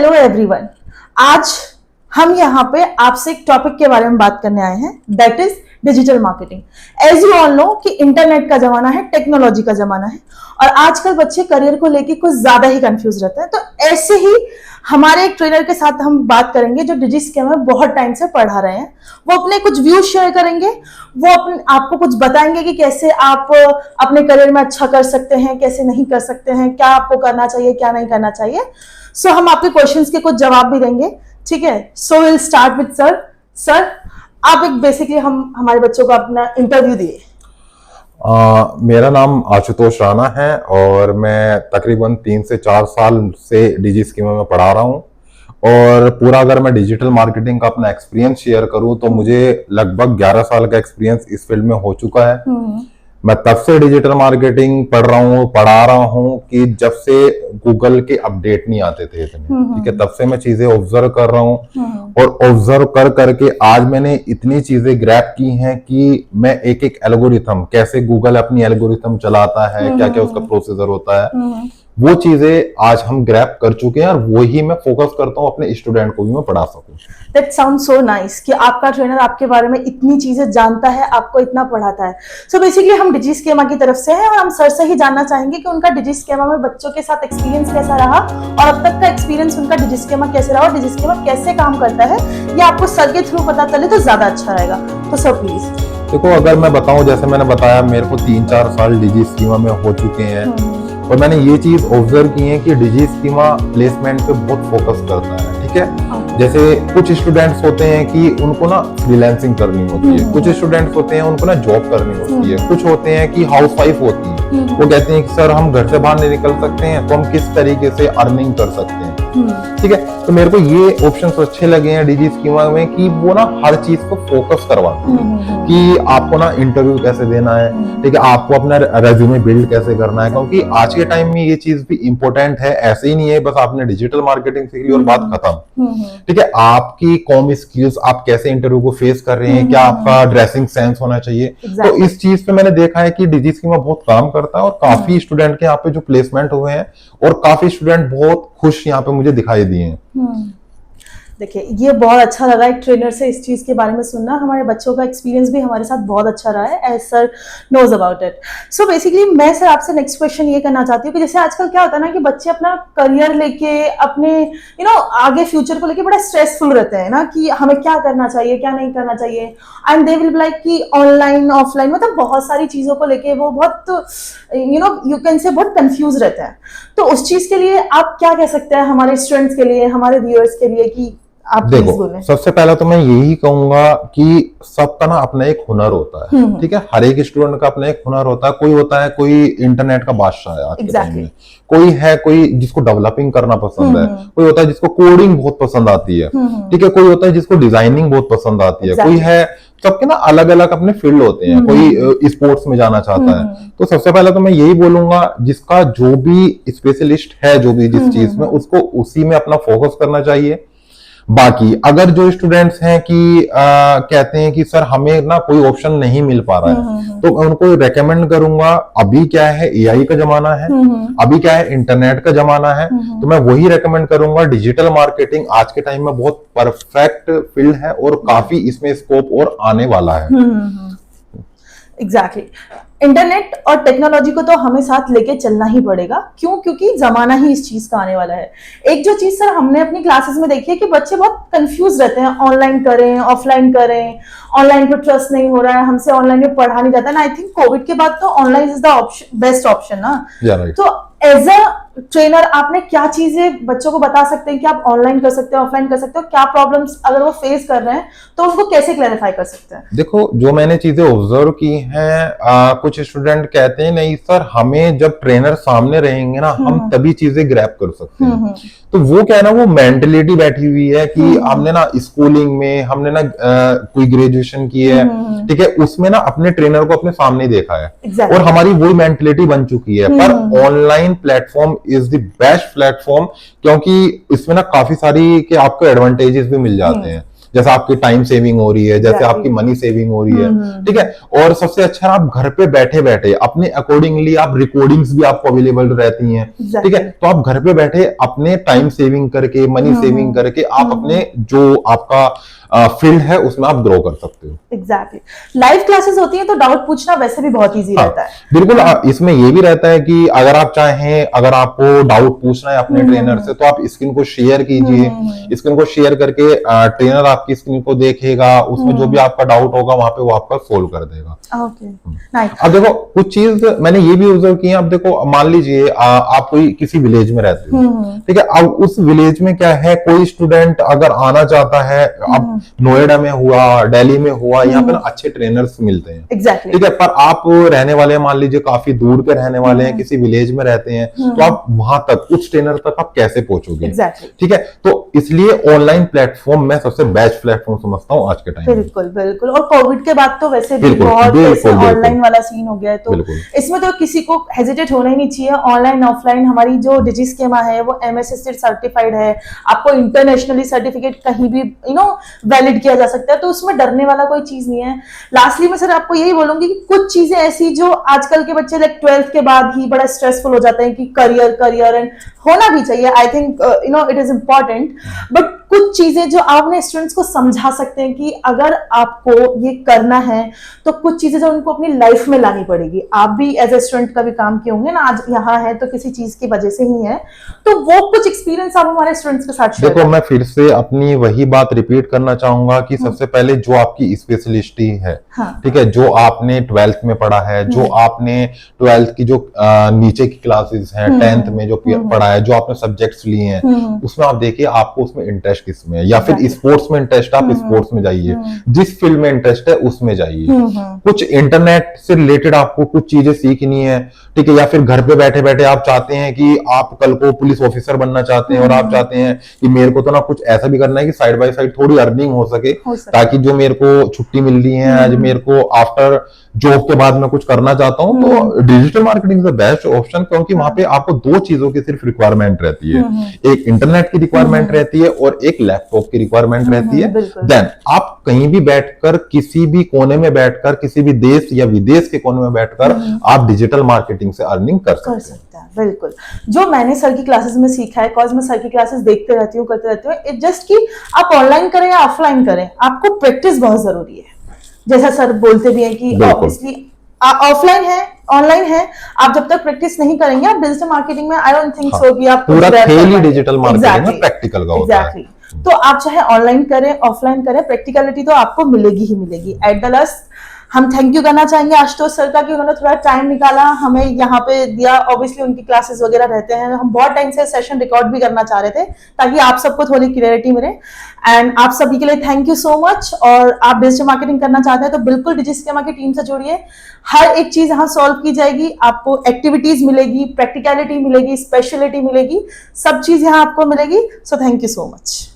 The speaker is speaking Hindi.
Hello everyone. आज हम यहाँ पे आपसे एक टॉपिक के बारे में बात करने आए हैं, that is digital marketing. As you all know कि इंटरनेट का जमाना है, टेक्नोलॉजी का जमाना है और आजकल बच्चे करियर को लेके कुछ ज्यादा ही कंफ्यूज रहते हैं। तो ऐसे ही हमारे एक ट्रेनर के साथ हम बात करेंगे जो डिजिस्केम में बहुत टाइम से पढ़ा रहे हैं। वो अपने कुछ व्यूज शेयर करेंगे, वो आपको कुछ बताएंगे कि कैसे आप अपने करियर में अच्छा कर सकते हैं, कैसे नहीं कर सकते हैं, क्या आपको करना चाहिए, क्या नहीं करना चाहिए। सो हम आपके क्वेश्चंस के कुछ जवाब भी देंगे, ठीक है। So will start with sir आप एक बेसिकली हमारे बच्चों को अपना इंटरव्यू दिए। मेरा नाम आशुतोष राणा है और मैं तकरीबन 3 से 4 साल से डिजी स्कीमा में पढ़ा रहा हूँ। और पूरा अगर मैं डिजिटल मार्केटिंग का अपना एक्सपीरियंस शेयर करूँ तो मुझे लगभग 11 साल का एक्सपीरियंस इस फील्ड में हो चुका है। मैं तब से डिजिटल मार्केटिंग पढ़ा रहा हूँ कि जब से गूगल के अपडेट नहीं आते थे इतने, ठीक है। तब से मैं चीजें ऑब्जर्व कर रहा हूँ और ऑब्जर्व कर करके आज मैंने इतनी चीजें ग्रैब की हैं कि मैं एक एक एल्गोरिथम, कैसे गूगल अपनी एल्गोरिथम चलाता है, क्या क्या उसका प्रोसीजर होता है, वो चीजें आज हम ग्रैब कर चुके हैं और वही मैं फोकस करता हूँ अपने स्टूडेंट को भी मैं पढ़ा सकूं। That sounds so nice कि आपका ट्रेनर आपके बारे में इतनी चीजें जानता है, आपको इतना पढ़ाता है। So basically हम डिजिस्केमा की तरफ से हैं और हम सर से ही जानना चाहेंगे कि उनका डिजिस्केमा में बच्चों के साथ एक्सपीरियंस कैसा रहा और अब तक का एक्सपीरियंस उनका डिजिस्केमा कैसे रहा और डिजिस्केमा कैसे काम करता है, ये आपको सर के थ्रू पता चले तो ज्यादा अच्छा रहेगा। तो सर प्लीज। देखो, अगर मैं बताऊं, जैसे मैंने बताया मेरे को 3-4 साल डिजी स्कीमा में हो चुके हैं और मैंने ये चीज ऑब्जर्व की है कि डिजी स्कीमा प्लेसमेंट पे बहुत फोकस करता है, ठीक है। जैसे कुछ स्टूडेंट्स होते हैं कि उनको ना फ्रीलांसिंग करनी होती है, कुछ स्टूडेंट्स होते हैं उनको ना जॉब करनी होती है, कुछ होते हैं कि हाउस वाइफ होती है, वो कहते हैं कि सर हम घर से बाहर नहीं निकल सकते हैं तो हम किस तरीके से अर्निंग कर सकते हैं, ठीक है। तो मेरे को ये ऑप्शंस अच्छे लगे हैं डिजी स्कीमा में कि वो ना हर चीज को फोकस करवाते हैं कि आपको ना इंटरव्यू कैसे देना है, ठीक है, आपको अपना रेज्यूमे बिल्ड कैसे करना है, क्योंकि आज के टाइम में ये चीज भी इंपॉर्टेंट है। ऐसे ही नहीं है बस आपने डिजिटल मार्केटिंग सीख ली और बात खत्म, ठीक है। आपकी कॉम स्किल्स, आप कैसे इंटरव्यू को फेस कर रहे हैं, क्या आपका ड्रेसिंग सेंस होना चाहिए, तो इस चीज पे मैंने देखा है कि डिजी स्कीमा बहुत काम करता है और काफी स्टूडेंट के यहाँ पे जो प्लेसमेंट हुए हैं और काफी स्टूडेंट बहुत खुश यहाँ पे मुझे दिखाई दिए हैं। देखिए, ये बहुत अच्छा लगा एक ट्रेनर से इस चीज के बारे में सुनना। हमारे बच्चों का एक्सपीरियंस भी हमारे साथ बहुत अच्छा रहा है, as sir knows about it. So basically मैं सर आपसे नेक्स्ट क्वेश्चन ये करना चाहती हूँ कि जैसे आजकल क्या होता है ना कि बच्चे अपना करियर लेके, अपने आगे फ्यूचर को लेके बड़ा स्ट्रेसफुल रहते हैं ना कि हमें क्या करना चाहिए, क्या नहीं करना चाहिए, and they will be like कि ऑनलाइन ऑफलाइन, मतलब बहुत सारी चीजों को लेके वो बहुत यू कैन से बहुत कंफ्यूज रहते हैं। तो उस चीज के लिए आप क्या कह सकते हैं हमारे स्टूडेंट्स के लिए, हमारे व्यूअर्स के लिए कि आप देखो, सबसे पहले तो मैं यही कहूंगा कि सबका ना अपना एक हुनर होता है, ठीक है। हर एक स्टूडेंट का अपना एक हुनर होता है। कोई होता है कोई इंटरनेट का बादशाह है आज के टाइम में, कोई जिसको डेवलपिंग करना पसंद है, कोई होता है जिसको कोडिंग बहुत पसंद आती है, ठीक है, कोई होता है जिसको डिजाइनिंग बहुत पसंद आती है, कोई है, सबके ना अलग अलग अपने फील्ड होते हैं, कोई स्पोर्ट्स में जाना चाहता है। तो सबसे पहले तो मैं यही बोलूंगा, जिसका जो भी स्पेशलिस्ट है, जो भी जिस चीज में, उसको उसी में अपना फोकस करना चाहिए। बाकी अगर जो स्टूडेंट्स हैं कि कहते हैं कि सर हमें ना कोई ऑप्शन नहीं मिल पा रहा है, तो मैं उनको रेकमेंड करूंगा, अभी क्या है एआई का जमाना है, अभी क्या है इंटरनेट का जमाना है, तो मैं वही रेकमेंड करूंगा। डिजिटल मार्केटिंग आज के टाइम में बहुत परफेक्ट फील्ड है और काफी इसमें स्कोप और आने वाला है। एग्जैक्टली। इंटरनेट और टेक्नोलॉजी को तो हमें साथ लेके चलना ही पड़ेगा। क्यों? क्योंकि जमाना ही इस चीज का आने वाला है। एक जो चीज सर हमने अपनी क्लासेस में देखी है कि बच्चे बहुत कंफ्यूज रहते हैं, ऑनलाइन करें ऑफलाइन करें, ऑनलाइन पे ट्रस्ट नहीं हो रहा है, हमसे ऑनलाइन में पढ़ा नहीं जाता ना। आई थिंक कोविड के बाद तो online is the best option ना। तो एज अ ट्रेनर आपने क्या चीजें बच्चों को बता सकते हैं कि आप ऑनलाइन कर सकते हो, ऑफलाइन कर सकते हो, क्या प्रॉब्लम्स अगर वो फेस कर रहे हैं तो उनको कैसे क्लैरिफाई कर सकते हैं? देखो, जो मैंने चीजें ऑब्जर्व की हैं, कुछ स्टूडेंट कहते हैं नहीं सर, हमें जब ट्रेनर सामने रहेंगे ना हम तभी चीजें ग्रैब कर सकते हैं। तो वो क्या है ना, वो मेंटलिटी बैठी हुई है कि हमने ना स्कूलिंग में हमने ना कोई ग्रेजुएशन की है, ठीक है, उसमें ना अपने ट्रेनर को अपने सामने देखा है और हमारी वही मेंटलिटी बन चुकी है। पर online platform is the best platform, क्योंकि इसमें ना काफी सारी के आपको एडवांटेजेस भी मिल जाते हैं। जैसे आपकी टाइम सेविंग हो रही है, जैसे Exactly. आपकी मनी सेविंग हो रही है, ठीक है। और सबसे अच्छा आप घर पे बैठे बैठे अपने अकॉर्डिंगली आप रिकॉर्डिंग्स भी आपको अवेलेबल रहती हैं, Exactly. ठीक है। तो आप घर पे बैठे अपने टाइम सेविंग करके, मनी सेविंग करके आप अपने जो आपका फील्ड है उसमें आप ग्रो कर सकते हो। एग्जैक्टली। लाइव क्लासेस होती हैं तो डाउट पूछना वैसे भी बहुत इजी रहता है। बिल्कुल। इसमें ये भी रहता है कि अगर आप चाहें, अगर आपको डाउट पूछना है अपने ट्रेनर से, तो आप स्क्रीन को शेयर कीजिए। स्क्रीन को शेयर करके ट्रेनर आपकी स्क्रीन को देखेगा, उसमें जो भी आपका डाउट होगा वहां पे वो आपका सोल्व कर देगा। Okay, nice. अब देखो कुछ चीज मैंने ये भी ऑब्जर्व की है। अब देखो मान लीजिए आप कोई किसी विलेज में रहते हो, ठीक है। अब उस विलेज में क्या है, कोई स्टूडेंट अगर आना चाहता है, अब नोएडा में हुआ, दिल्ली में हुआ, यहाँ पे ना अच्छे ट्रेनर्स मिलते हैं, एग्जैक्टली। ठीक है। पर आप रहने वाले मान लीजिए काफी दूर के रहने वाले हैं, किसी विलेज में रहते हैं, तो आप वहां तक उस ट्रेनर तक आप कैसे पहुंचोगे? एग्जैक्टली। ठीक है। तो इसलिए ऑनलाइन प्लेटफॉर्म मैं सबसे बेस्ट प्लेटफॉर्म समझता हूँ आज के टाइम में। बिल्कुल बिल्कुल। और कोविड के बाद तो वैसे भी बिल्कुल, बहुत बिल्कुल, ऑनलाइन वाला सीन हो गया है, तो बिल्कुल। इसमें तो किसी को हेजिटेट होना ही नहीं चाहिए। ऑनलाइन ऑफलाइन हमारी जो डिजिस्केमा है वो MSSC सर्टिफाइड है, आपको इंटरनेशनली सर्टिफिकेट कहीं भी वैलिड किया जा सकता है, तो उसमें डरने वाला कोई चीज नहीं है। लास्टली मैं सर आपको यही बोलूंगी कि कुछ चीजें ऐसी जो आजकल के बच्चे लाइक 12th के बाद ही बड़ा स्ट्रेसफुल हो जाते हैं कि करियर एंड होना भी चाहिए, I think it is important, but कुछ चीजें जो आप अपने स्टूडेंट्स को समझा सकते हैं कि अगर आपको ये करना है तो कुछ चीजें जो उनको अपनी लाइफ में लानी पड़ेगी। आप भी एज ए स्टूडेंट कभी काम किए होंगे ना, आज यहाँ है तो किसी चीज की वजह से ही है, तो वो कुछ एक्सपीरियंस आप हमारे स्टूडेंट्स के साथ शेयर देखो मैं फिर से अपनी वही बात रिपीट करना चाहूंगा कि सबसे पहले जो आपकी स्पेशलिटी है, ठीक है, जो आपने 12th में पढ़ा है, जो आपने 12th की जो नीचे की क्लासेस हैं, 10th में जो पढ़ा है, जो आपने सब्जेक्ट्स लिए हैं, उसमें आप देखिए आपको उसमें इंटरेस्ट किसमें है, या फिर स्पोर्ट्स में इंटरेस्ट, आप स्पोर्ट्स में जाइए, जिस फील्ड में इंटरेस्ट है उसमें जाइए। कुछ इंटरनेट से रिलेटेड आपको कुछ चीजें सीखनी है, ठीक है, या फिर घर पे बैठे बैठे आप चाहते हैं कि आप कल को पुलिस ऑफिसर बनना चाहते हैं, और आप चाहते हैं कि मेरे को तो ना कुछ ऐसा भी करना है कि साइड बाय साइड थोड़ी अर्निंग हो सके, ताकि जो मेरे को छुट्टी मिल रही है आज, मेरे को आफ्टर जॉब के बाद मैं कुछ करना चाहता हूं, तो digital marketing is the best option, क्योंकि वहां पे आपको दो चीजों की सिर्फ रिक्वायरमेंट रहती है, एक इंटरनेट की रिक्वायरमेंट रहती है और एक लैपटॉप की रिक्वायरमेंट रहती है। देन आप कहीं भी बैठकर, किसी भी कोने में बैठकर, किसी भी देश या विदेश के कोने में बैठकर आप डिजिटल मार्केटिंग से अर्निंग कर सकते हैं। बिल्कुल। जो मैंने सर की क्लासेस में सीखा है, कॉज मैं सर की क्लासेस देखते रहती हूँ, करते रहती हूँ, इट जस्ट कि आप ऑनलाइन करें या ऑफलाइन करें, आपको प्रैक्टिस बहुत जरूरी है। जैसा सर बोलते भी हैं कि ऑब्वियसली ऑफलाइन है, ऑनलाइन है, आप जब तक प्रैक्टिस नहीं करेंगे आप डिजिटल मार्केटिंग में आई डोंट थिंक सो कि आप पूरा खेल ही डिजिटल मार्केटिंग में प्रैक्टिकल का होता है। तो आप चाहे ऑनलाइन करें ऑफलाइन करें, प्रैक्टिकलिटी तो आपको मिलेगी ही मिलेगी। एट द लास्ट हम थैंक यू करना चाहेंगे आशुतोष सर का कि उन्होंने थोड़ा टाइम निकाला हमें यहाँ पे दिया। ऑब्वियसली उनकी क्लासेस वगैरह रहते हैं, हम बहुत टाइम से सेशन रिकॉर्ड भी करना चाह रहे थे ताकि आप सबको थोड़ी क्लियरिटी मिले, एंड आप सभी के लिए थैंक यू सो मच। और आप डिजिटल मार्केटिंग करना चाहते हैं तो बिल्कुल डिजिस्केमा की टीम से जुड़िए, हर एक चीज यहाँ सॉल्व की जाएगी, आपको एक्टिविटीज मिलेगी, प्रैक्टिकलिटी मिलेगी, स्पेशलिटी मिलेगी, सब चीज यहाँ आपको मिलेगी। So thank you so much.